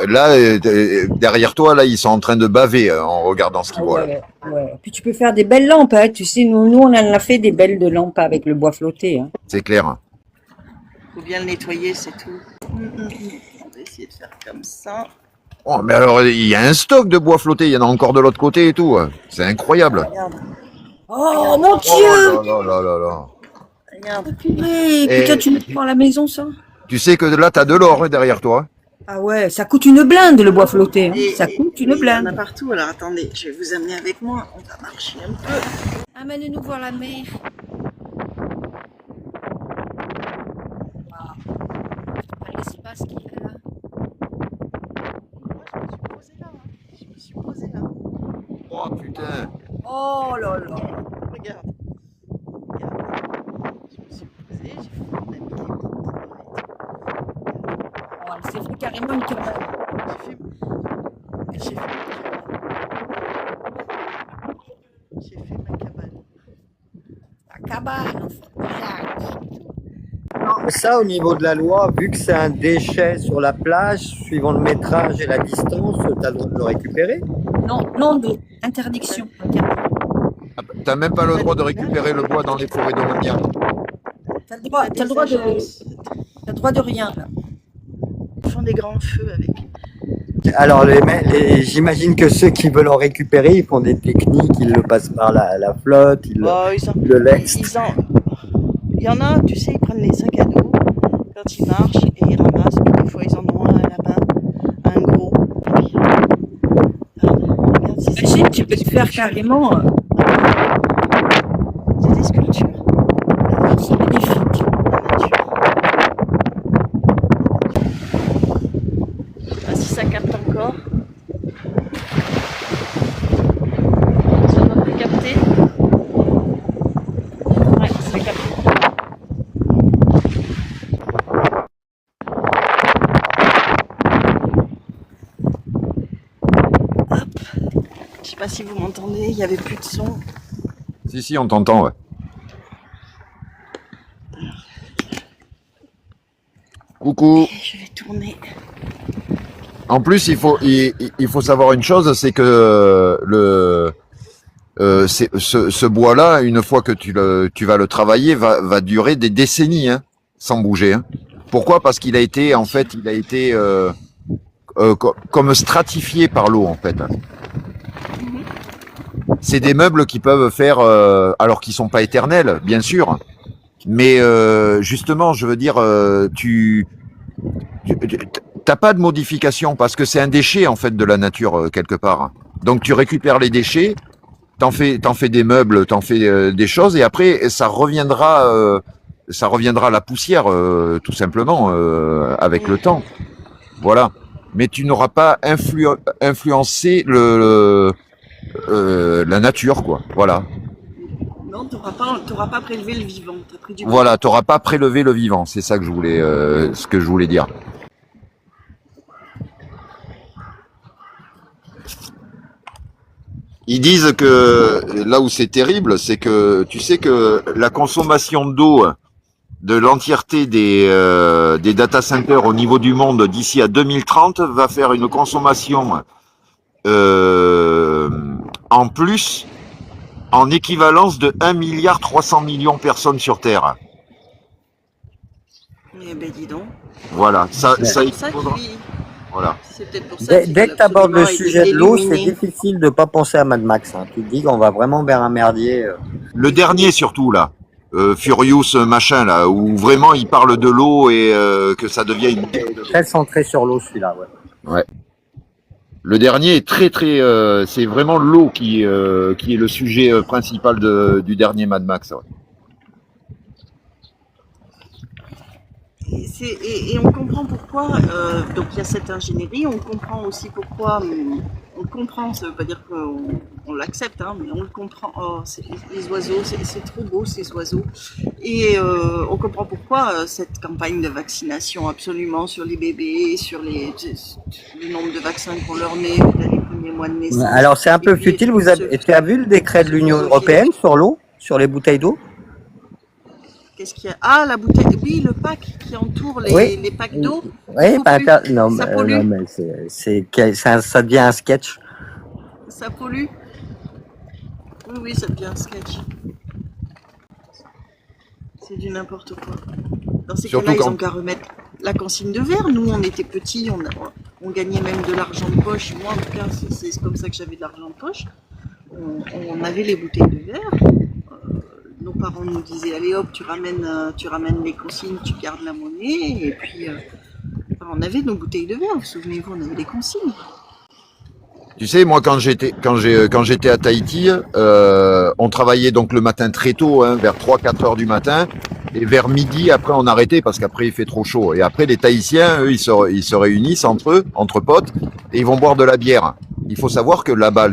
là, derrière toi, là, ils sont en train de baver en regardant ce qu'ils Ah voient. Là. ouais, ouais. Puis tu peux faire des belles lampes, hein. Tu sais, nous on en a fait des belles de lampes avec le bois flotté, hein. C'est clair. Faut bien le nettoyer, c'est tout. On va essayer de faire comme ça. Oh, mais alors, il y a un stock de bois flotté. Il y en a encore de l'autre côté et tout. C'est incroyable. Regarde, Oh mon Oh Dieu! là là là là là. regarde. Purée, Et- putain, tu mets pour la maison, ça? Tu sais que là, t'as de l'or hein, derrière toi. Ah ouais, ça coûte une blinde le bois flotté, hein. Ça coûte une Il y en a blinde. partout. Alors attendez, je vais vous amener avec moi. On va marcher un peu. Amène-nous voir la mer. L'espace qu'il y a là. Moi, je me suis posée là. Hein. Je me suis posée là. Oh putain. Oh là là. Regarde. Regarde. Je me suis posée, j'ai fait mon ami. Oh, elle s'est fait carrément une cabane. J'ai fait ma cabane. La cabane, en fait. Regarde. Ça, au niveau de la loi, vu que c'est un déchet sur la plage, suivant le métrage et la distance, tu as le droit de le récupérer. Non, non, de interdiction. Interdit. Ah, t'as même pas le droit de récupérer le bois dans les forêts domaniales. T'as le droit de rien, là. Ils font des grands feux avec. Alors, j'imagine que ceux qui veulent en récupérer, ils font des techniques, ils le passent par la flotte, ils le laissent. Il y en a, tu sais, ils prennent les sacs à dos quand ils marchent et ils ramassent. Puis des fois, ils en ont un là-bas, un gros. Puis, regarde, c'est Imagine, tu peux te faire carrément. C'est des sculptures. C'est magnifique. La nature. Je sais pas si ça capte encore. Ça va plus capter. Ouais, ça capte. Hop. Je sais pas si vous m'entendez, il n'y avait plus de son. Si, on t'entend, ouais. Coucou. Je vais tourner. En plus, il faut savoir une chose, c'est que ce bois-là, une fois que tu vas le travailler, va durer des décennies, hein, sans bouger. Hein. Pourquoi? Parce qu'il a été, en fait, comme stratifié par l'eau, en fait. C'est des meubles qui peuvent faire, alors qu'ils sont pas éternels, bien sûr, mais justement, je veux dire, t'as pas de modification parce que c'est un déchet en fait de la nature quelque part. Donc tu récupères les déchets, t'en fais des meubles, t'en fais des choses et après ça reviendra à la poussière tout simplement avec le temps. Voilà. Mais tu n'auras pas influencé la nature quoi. Voilà. Non, t'auras pas prélevé le vivant. T'as pris du Voilà, t'auras pas prélevé le vivant. C'est ça que ce que je voulais dire. Ils disent que là où c'est terrible, c'est que tu sais que la consommation d'eau de l'entièreté des data centers au niveau du monde d'ici à 2030 va faire une consommation en plus en équivalence de 1,3 milliard de personnes sur Terre. Eh ben dis donc. Voilà, ça C'est il pour ça faudra. qu'il Voilà. C'est peut-être pour ça qu'ils Dès que veulent tu abordes le absolument sujet de l'eau, c'est éliminer. difficile de pas penser à Mad Max. Hein. Tu te dis qu'on va vraiment vers un merdier. Le dernier surtout là, Furious machin là, où vraiment il parle de l'eau et que ça devient une guerre de l'eau. Très centré sur l'eau, celui-là. Ouais. Ouais. Le dernier est très très, c'est vraiment l'eau qui est le sujet principal du dernier Mad Max. Ouais. Et on comprend pourquoi, donc il y a cette ingénierie, on comprend aussi pourquoi, on le comprend, ça veut pas dire qu'on l'accepte, hein, mais on le comprend, oh, les oiseaux, c'est trop beau ces oiseaux, et on comprend pourquoi cette campagne de vaccination absolument sur les bébés, sur le nombre de vaccins qu'on leur met dans les premiers mois de naissance. Alors c'est un peu futile, tu as vu le décret de l'Union européenne sur l'eau, sur les bouteilles d'eau? Qu'est-ce qu'il y a? Ah, la bouteille, oui, le pack qui entoure les packs d'eau. Oui, non, ça pollue. Non, mais ça devient un sketch. Ça pollue. Oui, ça devient un sketch. C'est du n'importe quoi. Dans ces cas-là, ils ont qu'à remettre la consigne de verre. Nous, on était petits, on gagnait même de l'argent de poche. Moi, en tout cas, c'est comme ça que j'avais de l'argent de poche. On avait les bouteilles de verre. Nos parents nous disaient, allez hop, tu ramènes les consignes, tu gardes la monnaie. Et puis, on avait nos bouteilles de verre. Vous souvenez-vous, on avait les consignes. Tu sais, moi, quand j'étais à Tahiti, on travaillait donc le matin très tôt, hein, vers 3-4 heures du matin, et vers midi, après, on arrêtait parce qu'après, il fait trop chaud. Et après, les Tahitiens, eux, ils se réunissent entre eux, entre potes, et ils vont boire de la bière. Il faut savoir que là-bas,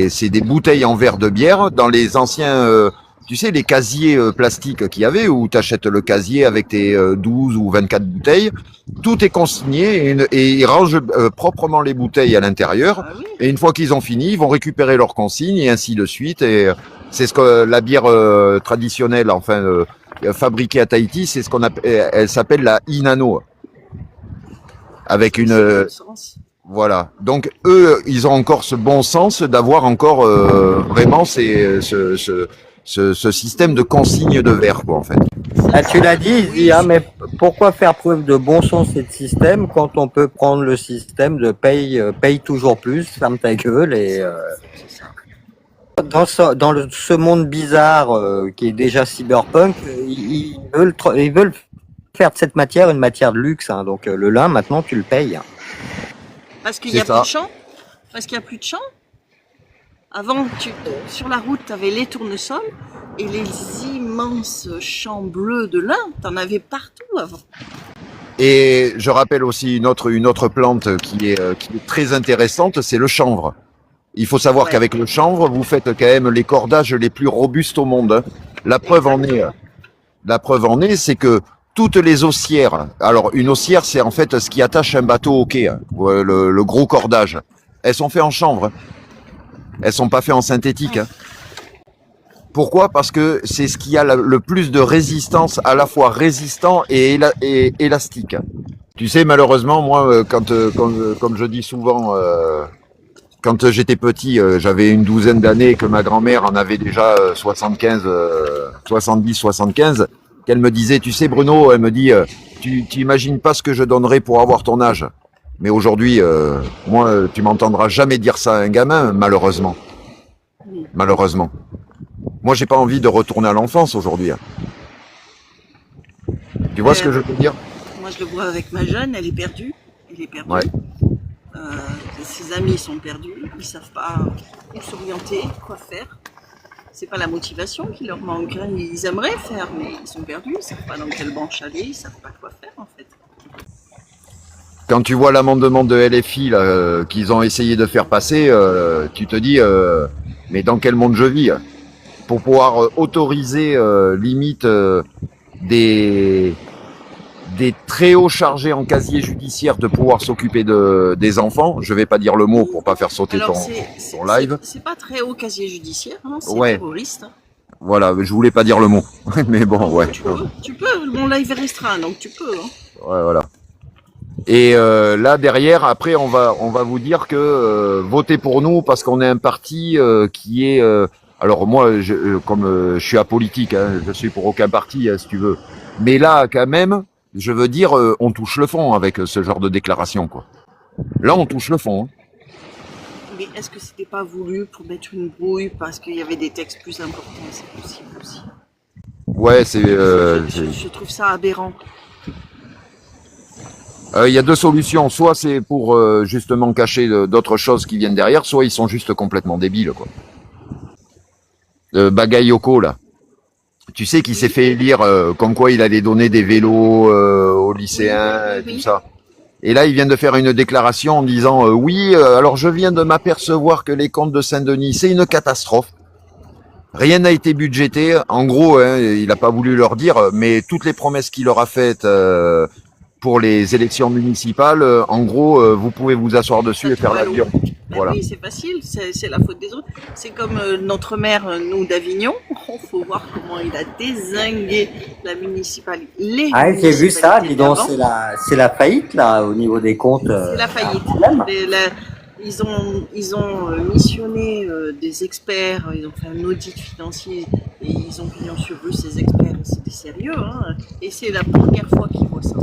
c'est des bouteilles en verre de bière dans les anciens, tu sais, les casiers plastiques qu'il y avait, où tu achètes le casier avec tes 12 ou 24 bouteilles. Tout est consigné et ils rangent proprement les bouteilles à l'intérieur. Ah oui. Et une fois qu'ils ont fini, ils vont récupérer leurs consignes et ainsi de suite. Et c'est ce que la bière traditionnelle, enfin fabriquée à Tahiti, c'est ce qu'on appelle, elle s'appelle la Inano. Avec une voilà. Donc eux, ils ont encore ce bon sens d'avoir encore vraiment ce système de consigne de verre, quoi, en fait. Ah, tu l'as dit, il dit, hein, mais pourquoi faire preuve de bon sens et de système quand on peut prendre le système de paye toujours plus, ferme ta gueule et dans ce monde bizarre qui est déjà cyberpunk, ils veulent faire de cette matière une matière de luxe, hein, donc le lin maintenant tu le payes. Parce qu'il n'y a plus de champs. Parce qu'il n'y a plus de champs. Avant, sur la route, tu avais les tournesols et les immenses champs bleus de lin. Tu en avais partout avant. Et je rappelle aussi une autre plante qui est très intéressante, c'est le chanvre. Il faut savoir qu'avec le chanvre, vous faites quand même les cordages les plus robustes au monde. Hein. La preuve en est, c'est que toutes les haussières, alors une haussière, c'est en fait ce qui attache un bateau au quai, hein, le gros cordage. Elles sont faites en chanvre. Hein. Elles sont pas faites en synthétique. Hein. Pourquoi? Parce que c'est ce qui a le plus de résistance, à la fois résistant et élastique. Tu sais, malheureusement, moi, comme je dis souvent, quand j'étais petit, j'avais une douzaine d'années, que ma grand-mère en avait déjà 70, 75, qu'elle me disait, tu sais Bruno, elle me dit, tu imagines pas ce que je donnerais pour avoir ton âge. Mais aujourd'hui, moi, tu m'entendras jamais dire ça à un gamin, malheureusement. Malheureusement. Moi, j'ai pas envie de retourner à l'enfance aujourd'hui. Tu vois ce que je veux dire? Moi, je le vois avec ma jeune, elle est perdue. Ouais. Ses amis sont perdus, ils savent pas où s'orienter, quoi faire. C'est pas la motivation qui leur manque. Hein. Ils aimeraient faire, mais ils sont perdus, ils savent pas dans quelle branche aller, ils savent pas quoi faire en fait. Quand tu vois l'amendement de LFI là, qu'ils ont essayé de faire passer, tu te dis, mais dans quel monde je vis? Pour pouvoir autoriser limite des très hauts chargés en casier judiciaire de pouvoir s'occuper des enfants. Je vais pas dire le mot pour pas faire sauter ton live. C'est pas très haut casier judiciaire, hein, c'est terroriste. Hein. Voilà, je voulais pas dire le mot, mais bon, ouais. Tu peux, mon live est restreint, donc tu peux. Hein. Ouais, voilà. Et là derrière, après, on va vous dire que votez pour nous parce qu'on est un parti qui est. Alors moi, comme je suis apolitique, hein, je suis pour aucun parti, hein, si tu veux. Mais là, quand même, Je veux dire, on touche le fond avec ce genre de déclaration, quoi. Là, on touche le fond. Hein. Mais est-ce que c'était pas voulu pour mettre une brouille parce qu'il y avait des textes plus importants? C'est possible aussi. Ouais, c'est. Je trouve ça aberrant. Il y a deux solutions. Soit c'est pour justement cacher d'autres choses qui viennent derrière, soit ils sont juste complètement débiles, quoi. Bagayoko, là. Tu sais qu'il s'est fait élire comme quoi il allait donner des vélos aux lycéens et tout ça. Et là, il vient de faire une déclaration en disant oui, alors je viens de m'apercevoir que les comptes de Saint-Denis, c'est une catastrophe. Rien n'a été budgété. En gros, hein, il n'a pas voulu leur dire, mais toutes les promesses qu'il leur a faites pour les élections municipales, en gros, vous pouvez vous asseoir dessus et faire l'avion. Ben Voilà. oui, c'est facile, c'est la faute des autres. C'est comme notre maire, nous, d'Avignon. Il faut voir comment il a dézingué la municipalité. Ah, j'ai vu ça, dis donc, c'est la faillite, là, au niveau des comptes. C'est la faillite. Ils ont missionné des experts, ils ont fait un audit financier et ils ont pignon sur rue, ces experts, c'est des sérieux. Hein, et c'est la première fois qu'ils voient ça.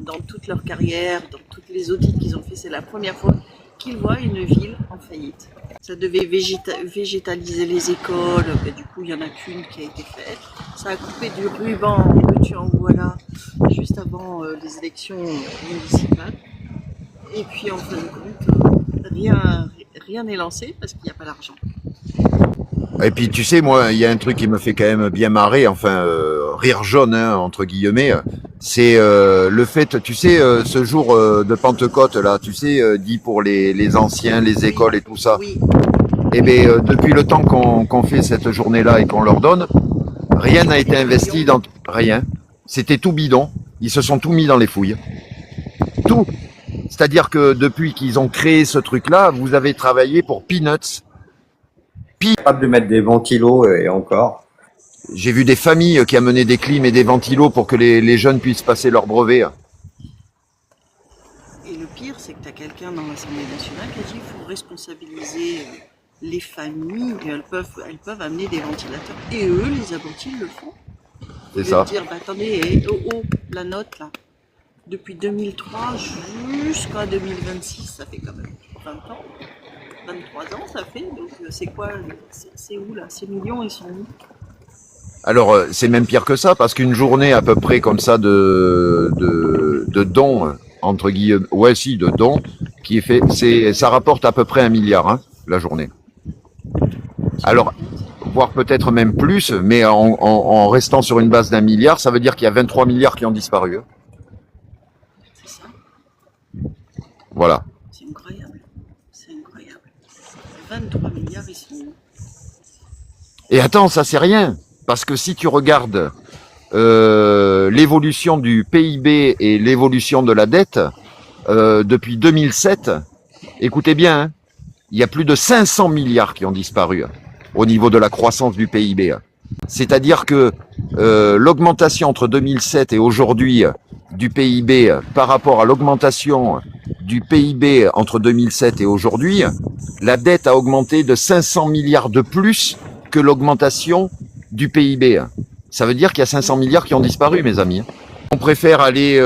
Dans toute leur carrière, dans tous les audits qu'ils ont fait, c'est la première fois qu'ils voient une ville en faillite. Ça devait végétaliser les écoles, mais du coup il n'y en a qu'une qui a été faite. Ça a coupé du ruban que tu en vois là, juste avant les élections municipales. Et puis en fin de compte, rien n'est lancé parce qu'il n'y a pas d'argent. Et puis tu sais, moi, il y a un truc qui me fait quand même bien marrer, enfin rire jaune hein, entre guillemets, c'est le fait, tu sais, ce jour de Pentecôte là, tu sais, dit pour les anciens, les écoles et tout ça. Oui. Et bien depuis le temps qu'on fait cette journée-là et qu'on leur donne, rien n'a été investi dans rien. C'était tout bidon. Ils se sont tout mis dans les fouilles. Tout. C'est-à-dire que depuis qu'ils ont créé ce truc-là, vous avez travaillé pour peanuts. Capable de mettre des ventilos et encore. J'ai vu des familles qui amenaient des clims et des ventilos pour que les jeunes puissent passer leur brevet. Et le pire, c'est que tu as quelqu'un dans l'Assemblée nationale qui a dit qu'il faut responsabiliser les familles, elles peuvent amener des ventilateurs. Et eux, les abrutis, le font. C'est ça. Dire, bah, attendez, la note là, depuis 2003 jusqu'à 2026, ça fait quand même 20 ans. 23 ans, ça fait. Donc, c'est quoi? C'est où là? Ces millions, ils sont où? Alors, c'est même pire que ça, parce qu'une journée à peu près comme ça de dons, entre guillemets, ouais, si, de dons, qui est fait, ça rapporte à peu près 1 milliard, hein, la journée. Alors, voire peut-être même plus, mais en restant sur une base d'1 milliard, ça veut dire qu'il y a 23 milliards qui ont disparu. Hein. C'est ça. Voilà. C'est incroyable. C'est incroyable. 23 milliards, ils sont où? Et attends, ça c'est rien. Parce que si tu regardes l'évolution du PIB et l'évolution de la dette depuis 2007, écoutez bien, hein, il y a plus de 500 milliards qui ont disparu hein, au niveau de la croissance du PIB. Hein. C'est-à-dire que l'augmentation entre 2007 et aujourd'hui du PIB par rapport à l'augmentation du PIB entre 2007 et aujourd'hui, la dette a augmenté de 500 milliards de plus que l'augmentation du PIB. Ça veut dire qu'il y a 500 milliards qui ont disparu, mes amis. On préfère aller,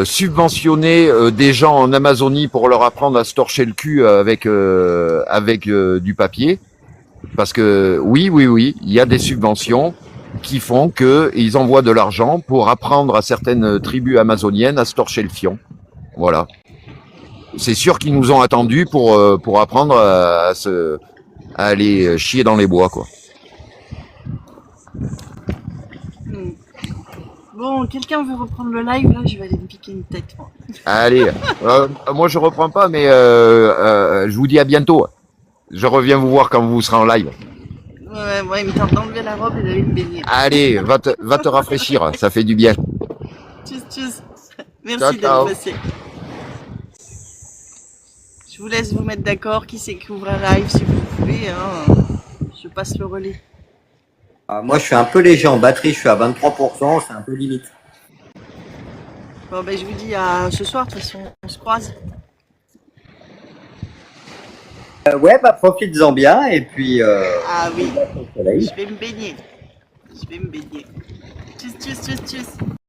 subventionner des gens en Amazonie pour leur apprendre à se torcher le cul avec du papier. Parce que oui, il y a des subventions qui font qu'ils envoient de l'argent pour apprendre à certaines tribus amazoniennes à se torcher le fion. Voilà. C'est sûr qu'ils nous ont attendus pour apprendre à aller chier dans les bois, quoi. Bon, quelqu'un veut reprendre le live, là, je vais aller me piquer une tête, moi. Allez, moi je reprends pas, mais je vous dis à bientôt. Je reviens vous voir quand vous serez en live. Ouais, il me tente d'enlever la robe et d'aller me baigner. Allez, va te rafraîchir, ça fait du bien. Tchuss. Merci Ciao. d'être passé. Je vous laisse vous mettre d'accord. Qui c'est qui ouvre un live si vous voulez. Hein. Je passe le relais. Moi, je suis un peu léger en batterie, je suis à 23%, c'est un peu limite. Bon, ben, je vous dis à ce soir, de toute façon, on se croise. Ouais, bah profites-en bien et puis. Ah oui, Soleil. je vais me baigner. Tchuss, tchuss, tchuss, tchuss.